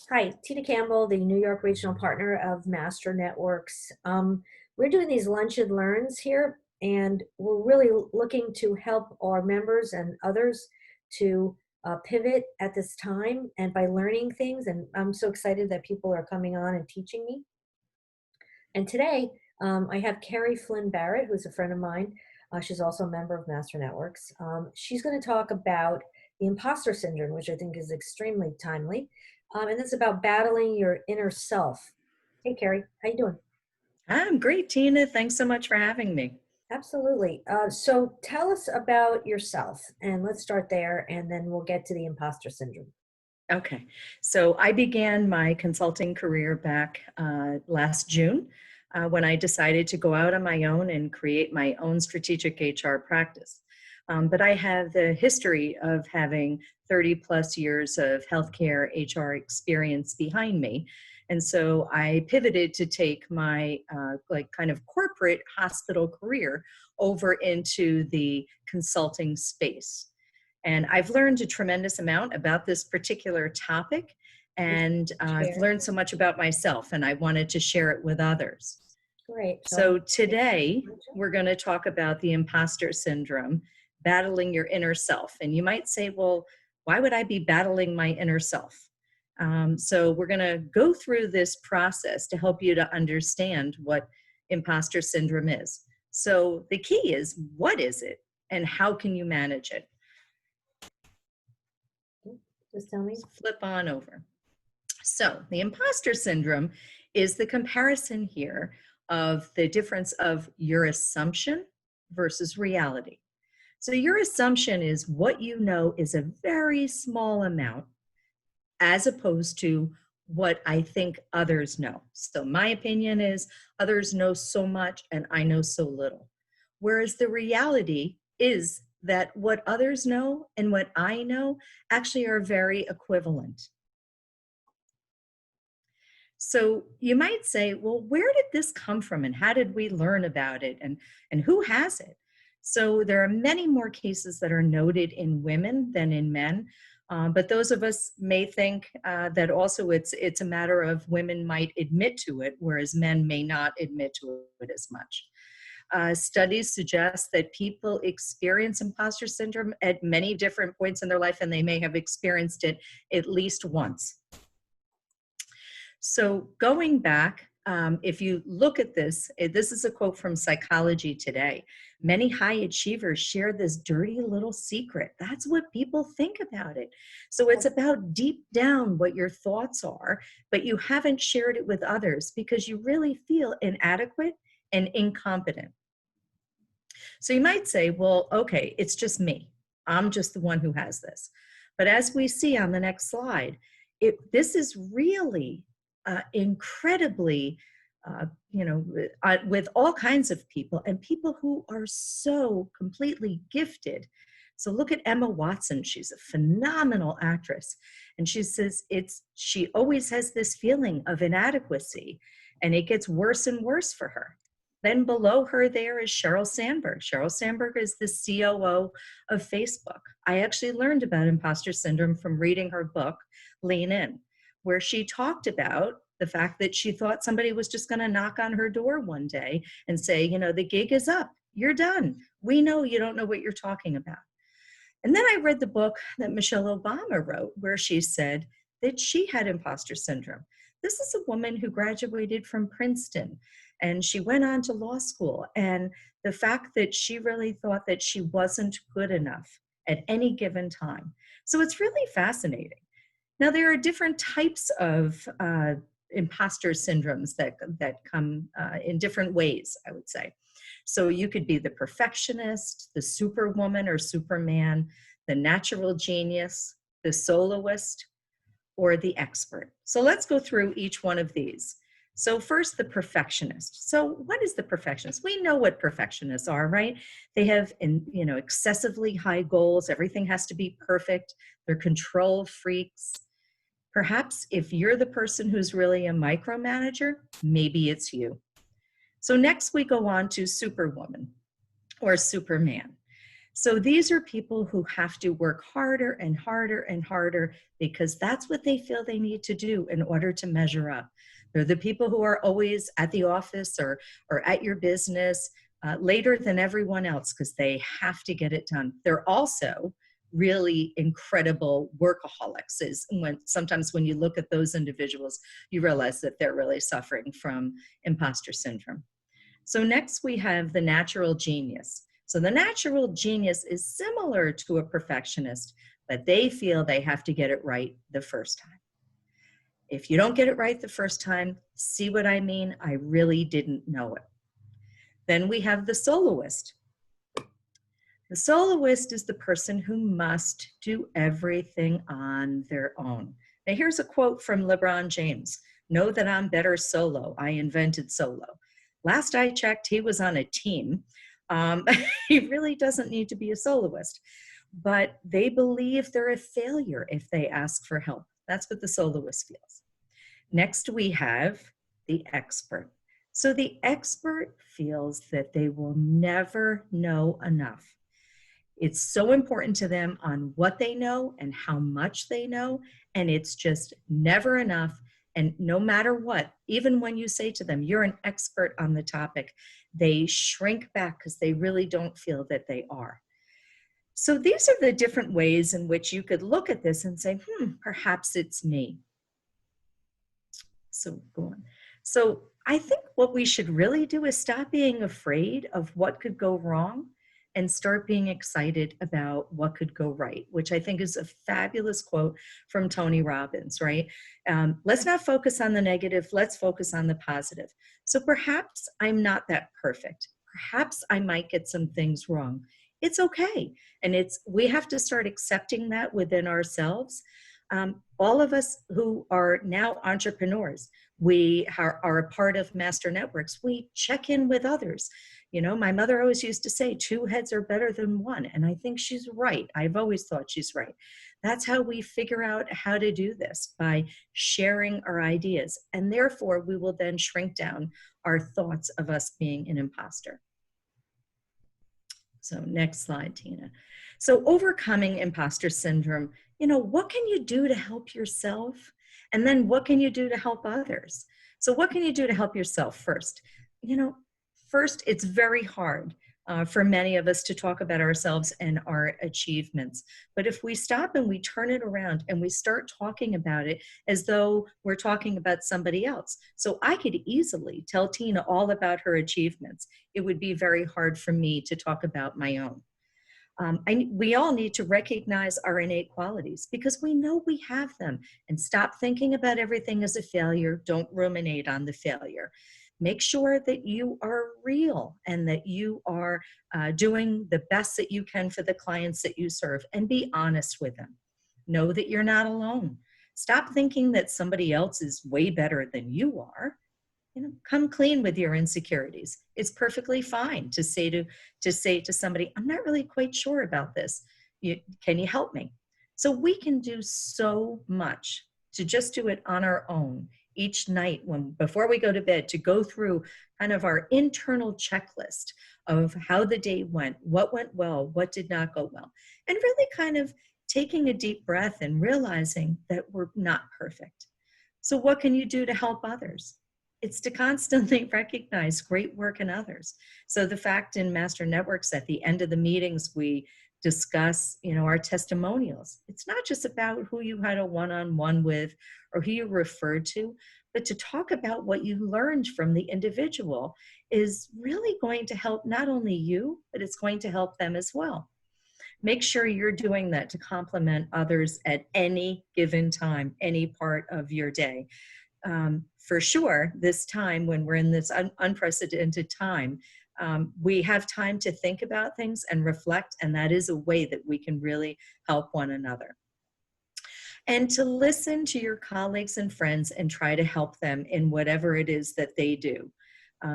Hi, Tina Campbell, the New York Regional Partner of Master Networks. We're doing these lunch and learns here, and we're really looking to help our members and others to pivot at this time and by learning things. And I'm so excited that people are coming on and teaching me. And today, I have Kerry Flynn Barrett, who's a friend of mine. She's also a member of Master Networks. She's going to talk about the imposter syndrome, which I think is extremely timely. And it's about battling your inner self. Hey, Kerry, how you doing? I'm great, Tina. Thanks so much for having me. Absolutely. So tell us about yourself, and let's start there, and then we'll get to the imposter syndrome. Okay, so I began my consulting career back last June when I decided to go out on my own and create my own strategic HR practice. But I have the history of having 30 plus years of healthcare HR experience behind me. And so I pivoted to take my like kind of corporate hospital career over into the consulting space. And I've learned a tremendous amount about this particular topic, Would and you I've share? learned so much about myself, and I wanted to share it with others. Great. So I'm So today, going we're going to talk about the imposter syndrome, battling your inner self. And you might say, well, why would I be battling my inner self? So we're going to go through this process to help you to understand what imposter syndrome is. So the key is, what is it, and how can you manage it? just tell me. Flip on over. So the imposter syndrome is the comparison here of the difference of your assumption versus reality. So your assumption is what you know is a very small amount as opposed to what I think others know. So my opinion is others know so much and I know so little. Whereas the reality is that what others know and what I know actually are very equivalent. So you might say, well, where did this come from and how did we learn about it and who has it? So there are many more cases that are noted in women than in men. But those of us may think that also it's a matter of women might admit to it, whereas men may not admit to it as much. Studies suggest that people experience imposter syndrome at many different points in their life, and they may have experienced it at least once. So going back, if you look at this, this is a quote from Psychology Today. Many high achievers share this dirty little secret. That's what people think about it. So it's about deep down what your thoughts are, but you haven't shared it with others because you really feel inadequate and incompetent. So you might say, well, okay, it's just me. I'm just the one who has this. But as we see on the next slide, this is really incredibly, with all kinds of people and people who are so completely gifted. So look at Emma Watson. She's a phenomenal actress. And she says she always has this feeling of inadequacy, and it gets worse and worse for her. Then below her there is Sheryl Sandberg. Sheryl Sandberg is the COO of Facebook. I actually learned about imposter syndrome from reading her book, Lean In, where she talked about the fact that she thought somebody was just going to knock on her door one day and say, you know, the gig is up. You're done. We know you don't know what you're talking about. And then I read the book that Michelle Obama wrote, where she said that she had imposter syndrome. This is a woman who graduated from Princeton and she went on to law school. And the fact that she really thought that she wasn't good enough at any given time. So it's really fascinating. Now, there are different types of imposter syndromes that come in different ways, I would say. So you could be the perfectionist, the superwoman or superman, the natural genius, the soloist, or the expert. So let's go through each one of these. So first, the perfectionist. So what is the perfectionist? We know what perfectionists are, right? They have, excessively high goals. Everything has to be perfect. They're control freaks. Perhaps if you're the person who's really a micromanager, maybe it's you. So next we go on to Superwoman or Superman. So these are people who have to work harder and harder and harder because that's what they feel they need to do in order to measure up. They're the people who are always at the office or at your business later than everyone else because they have to get it done. They're also really incredible workaholics. Is when sometimes when you look at those individuals, you realize that they're really suffering from imposter syndrome. So next we have the natural genius. So the natural genius is similar to a perfectionist, but they feel they have to get it right the first time. If you don't get it right the first time, see what I mean? I really didn't know it. Then we have the soloist. The soloist is the person who must do everything on their own. Now, here's a quote from LeBron James. Know that I'm better solo. I invented solo. Last I checked, he was on a team. He really doesn't need to be a soloist, but they believe they're a failure if they ask for help. That's what the soloist feels. Next, we have the expert. So the expert feels that they will never know enough. It's so important to them on what they know and how much they know, and it's just never enough. And no matter what, even when you say to them, you're an expert on the topic, they shrink back because they really don't feel that they are. So these are the different ways in which you could look at this and say, perhaps it's me. So go on. So I think what we should really do is stop being afraid of what could go wrong and start being excited about what could go right, which I think is a fabulous quote from Tony Robbins, right? Let's not focus on the negative, let's focus on the positive. So perhaps I'm not that perfect. Perhaps I might get some things wrong. It's okay. And we have to start accepting that within ourselves. All of us who are now entrepreneurs, we are a part of master networks. We check in with others. You know, my mother always used to say, 2 heads are better than 1. And I think she's right. I've always thought she's right. That's how we figure out how to do this, by sharing our ideas. And therefore, we will then shrink down our thoughts of us being an imposter. So next slide, Tina. So overcoming imposter syndrome, what can you do to help yourself? And then what can you do to help others? So what can you do to help yourself first? First, it's very hard for many of us to talk about ourselves and our achievements. But if we stop and we turn it around and we start talking about it as though we're talking about somebody else. So I could easily tell Tina all about her achievements. It would be very hard for me to talk about my own. We all need to recognize our innate qualities because we know we have them, and stop thinking about everything as a failure. Don't ruminate on the failure. Make sure that you are real and that you are doing the best that you can for the clients that you serve, and be honest with them. Know that you're not alone. Stop thinking that somebody else is way better than you are. Come clean with your insecurities. It's perfectly fine to say to somebody, I'm not really quite sure about this. Can you help me? So we can do so much to just do it on our own each night before we go to bed, to go through kind of our internal checklist of how the day went, what went well, what did not go well, and really kind of taking a deep breath and realizing that we're not perfect. So what can you do to help others? It's to constantly recognize great work in others. So the fact in Master Networks, at the end of the meetings, we discuss, our testimonials. It's not just about who you had a one-on-one with or who you referred to, but to talk about what you learned from the individual is really going to help not only you, but it's going to help them as well. Make sure you're doing that to compliment others at any given time, any part of your day. For sure, this time when we're in this unprecedented time, we have time to think about things and reflect, and that is a way that we can really help one another. And to listen to your colleagues and friends and try to help them in whatever it is that they do,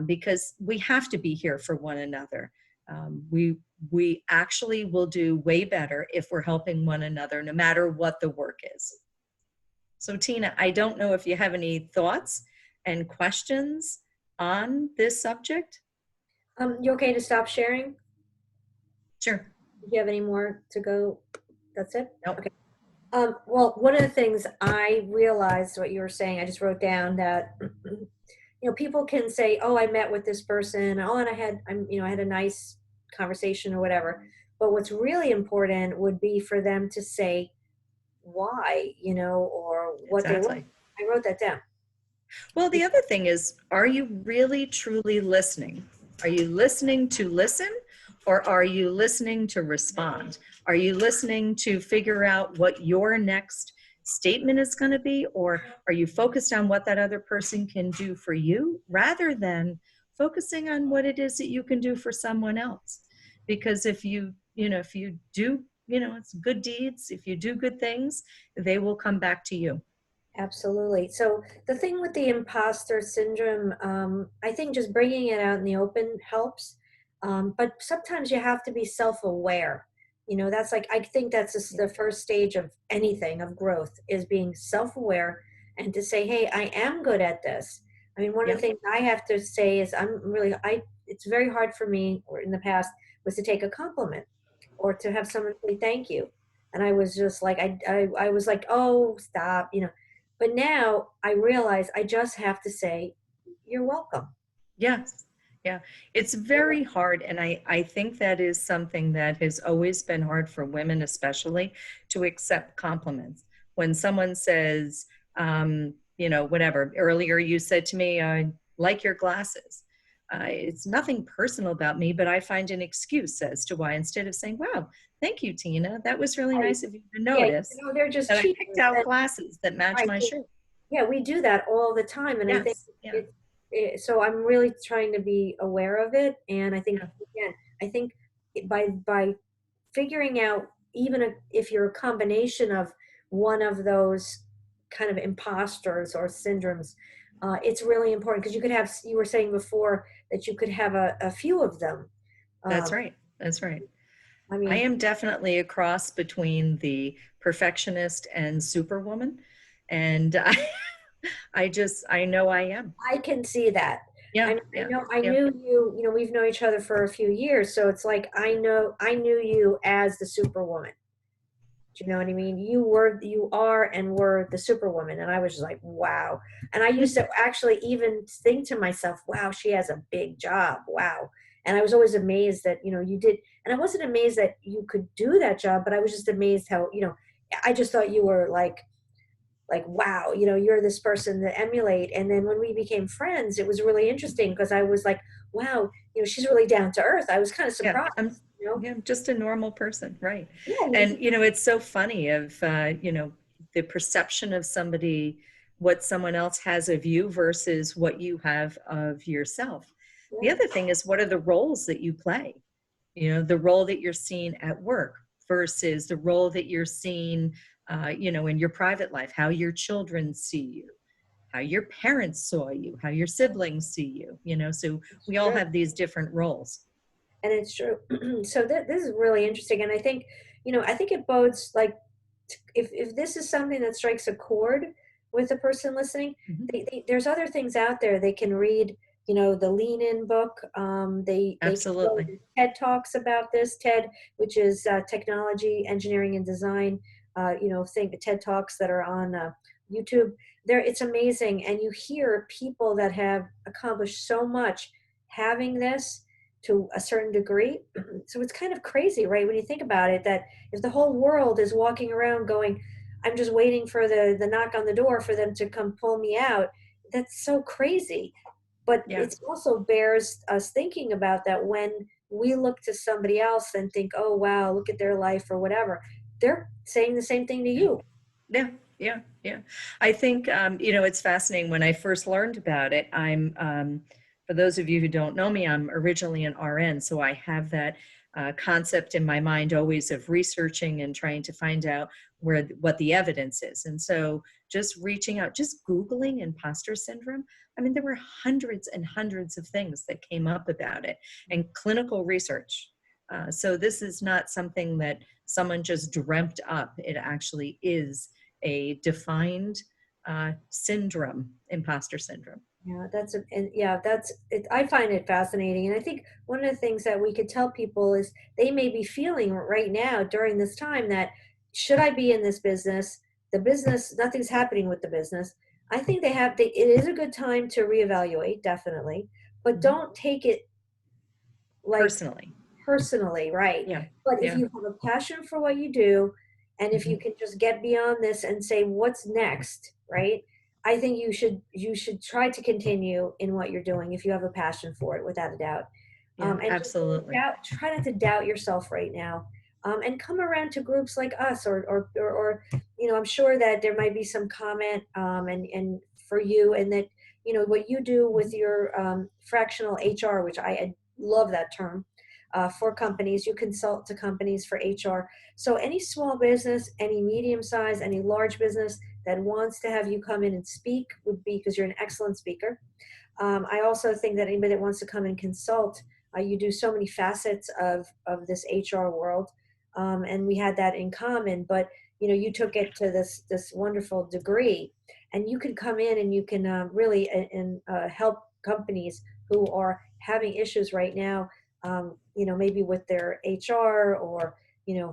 because we have to be here for one another. We actually will do way better if we're helping one another, no matter what the work is. So Tina, I don't know if you have any thoughts and questions on this subject? You okay to stop sharing? Sure. Do you have any more to go? That's it? Nope. Okay. Well, one of the things I realized what you were saying, I just wrote down that, people can say, "Oh, I met with this person. Oh, and I had a nice conversation or whatever." But what's really important would be for them to say why, or what they want. Exactly. I wrote that down. Well, the other thing is, are you really truly listening? Are you listening to listen, or are you listening to respond? Are you listening to figure out what your next statement is going to be, or are you focused on what that other person can do for you rather than focusing on what it is that you can do for someone else? Because if you do, it's good deeds, if you do good things, they will come back to you. Absolutely. So the thing with the imposter syndrome, I think just bringing it out in the open helps. But sometimes you have to be self-aware. That's like, I think that's just the first stage of anything of growth is being self-aware and to say, hey, I am good at this. I mean, one of the Yeah. things I have to say is it's very hard for me, or in the past, was to take a compliment or to have someone say thank you. And I was just like, I was like, oh, stop. But now I realize I just have to say, "You're welcome." Yes. Yeah. It's very hard. And I think that is something that has always been hard for women, especially to accept compliments. When someone says, whatever, earlier you said to me, I like your glasses. It's nothing personal about me, but I find an excuse as to why instead of saying, wow, thank you, Tina. That was really Right. nice of you to Yeah, notice they're just that I picked cheating. out glasses that match Right. my shirt. Yeah, we do that all the time, and I think Yes. Yeah. so I'm really trying to be aware of it, and I think, Yeah. again, I think by figuring out, even if you're a combination of one of those kind of imposters or syndromes, it's really important because you were saying before that you could have a few of them. That's Um, right. That's right. I I mean, am definitely a cross between the perfectionist and superwoman. And I know I am. I can see that. Yeah, I yeah, know I yeah, knew you, we've known each other for a few years, so it's like I knew you as the Superwoman. Do you know what I mean? You are and were the Superwoman, and I was just like, wow. And I used to actually even think to myself, wow, she has a big job. Wow. And I was always amazed that, you did, and I wasn't amazed that you could do that job, but I was just amazed how, I just thought you were like wow, you're this person to emulate. And then when we became friends, it was really interesting because I was like, wow, she's really down to earth. I was kind of yeah. surprised, you know I'm just a normal person, right? yeah, And it's so funny of the perception of somebody, what someone else has of you versus what you have of yourself. The yeah, other thing is, what are the roles that you play? The role that you're seen at work versus the role that you're seen, in your private life, how your children see you, how your parents saw you, how your siblings see you, so it's we all true. have these different roles. And it's true. So this is really interesting, and I think, I think it bodes like, if this is something that strikes a chord with the person listening, Mhm. there's other things out there they can read. The Lean In book. They can go Absolutely. to TED Talks about this. TED, which is technology, engineering, and design. Think TED Talks that are on YouTube. It's amazing, and you hear people that have accomplished so much having this to a certain degree. So it's kind of crazy, right? When you think about it, that if the whole world is walking around going, I'm just waiting for the knock on the door for them to come pull me out, that's so crazy. But Yeah. it also bears us thinking about that when we look to somebody else and think, oh, wow, look at their life or whatever. They're saying the same thing to you. Yeah, yeah, yeah. I think, it's fascinating. When I first learned about it, for those of you who don't know me, I'm originally an RN, so I have that concept in my mind always of researching and trying to find out what the evidence is. And so just reaching out, just Googling imposter syndrome, I mean, there were hundreds and hundreds of things that came up about it and clinical research. So this is not something that someone just dreamt up. It actually is a defined syndrome, imposter syndrome. Yeah, that's it. I find it fascinating. And I think one of the things that we could tell people is they may be feeling right now during this time that should I be in this business? The business, nothing's happening with the business. I think it is a good time to reevaluate, definitely, but Mhm. don't take it like Personally. personally, right? Yeah. But if Yeah. you have a passion for what you do, and if you Mhm. can just get beyond this and say, what's next, right? I think you should try to continue in what you're doing if you have a passion for it, without a doubt. Yeah, And just don't absolutely. try not to doubt yourself right now. And come around to groups like us, or I'm sure that there might be some comment, and for you, and that what you do with Mhm. your fractional HR, which I love that term, for companies. You consult to companies for HR. So any small business, any medium size, any large business that wants to have you come in and speak would be, because you're an excellent speaker. I also think that anybody that wants to come and consult, you do so many facets of this HR world, and we had that in common. But you took it to this wonderful degree, and you can come in and you can really and help companies who are having issues right now. Maybe with their HR, or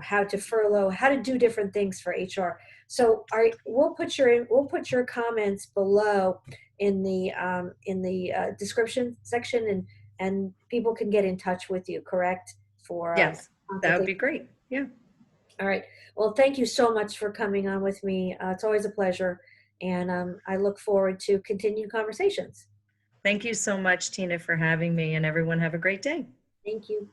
how to furlough, how to do different things for HR. So we'll put your comments below in the description section, and people can get in touch with you, correct, for Yes, that would consultation. be great. Yeah. All right. Well, thank you so much for coming on with me. It's always a pleasure, and I look forward to continued conversations. Thank you so much, Tina, for having me, and everyone have a great day. Thank you.